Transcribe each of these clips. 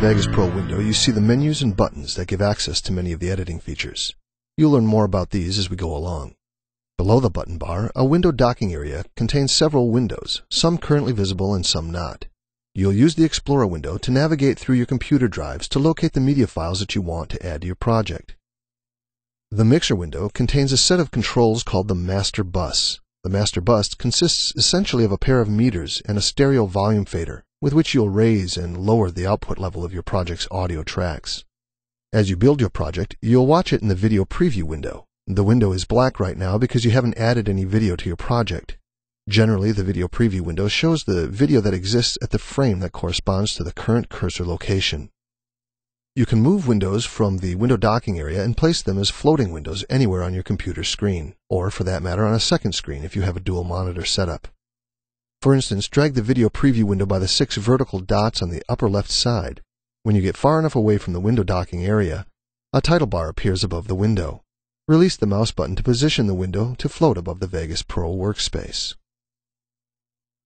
Vegas Pro window, you see the menus and buttons that give access to many of the editing features. You'll learn more about these as we go along. Below the button bar, a window docking area contains several windows, some currently visible and some not. You'll use the Explorer window to navigate through your computer drives to locate the media files that you want to add to your project. The Mixer window contains a set of controls called the Master Bus. The Master Bus consists essentially of a pair of meters and a stereo volume fader, with which you'll raise and lower the output level of your project's audio tracks. As you build your project, you'll watch it in the Video Preview window. The window is black right now because you haven't added any video to your project. Generally, the Video Preview window shows the video that exists at the frame that corresponds to the current cursor location. You can move windows from the window docking area and place them as floating windows anywhere on your computer screen, or for that matter on a second screen if you have a dual monitor setup. For instance, drag the Video Preview window by the 6 vertical dots on the upper left side. When you get far enough away from the window docking area, a title bar appears above the window. Release the mouse button to position the window to float above the Vegas Pro workspace.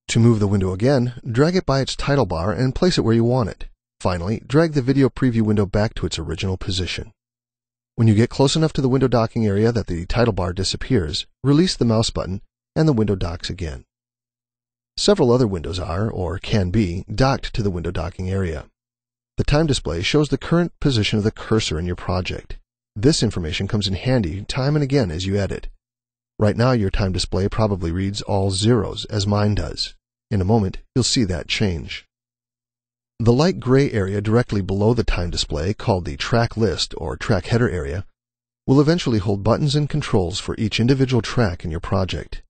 To move the window again, drag it by its title bar and place it where you want it. Finally, drag the Video Preview window back to its original position. When you get close enough to the window docking area that the title bar disappears, release the mouse button and the window docks again. Several other windows are, or can be, docked to the window docking area. The time display shows the current position of the cursor in your project. This information comes in handy time and again as you edit. Right now your time display probably reads all zeros, as mine does. In a moment, you'll see that change. The light gray area directly below the time display, called the track list or track header area, will eventually hold buttons and controls for each individual track in your project.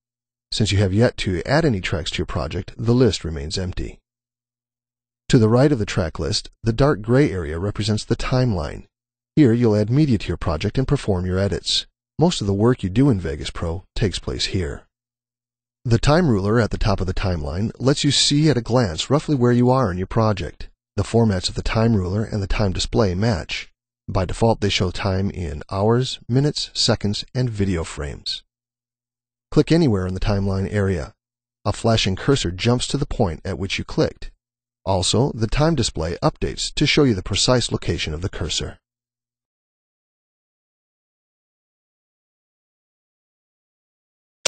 Since you have yet to add any tracks to your project, the list remains empty. To the right of the track list, the dark gray area represents the timeline. Here you'll add media to your project and perform your edits. Most of the work you do in Vegas Pro takes place here. The time ruler at the top of the timeline lets you see at a glance roughly where you are in your project. The formats of the time ruler and the time display match. By default, they show time in hours, minutes, seconds, and video frames. Click anywhere in the timeline area. A flashing cursor jumps to the point at which you clicked. Also, the time display updates to show you the precise location of the cursor.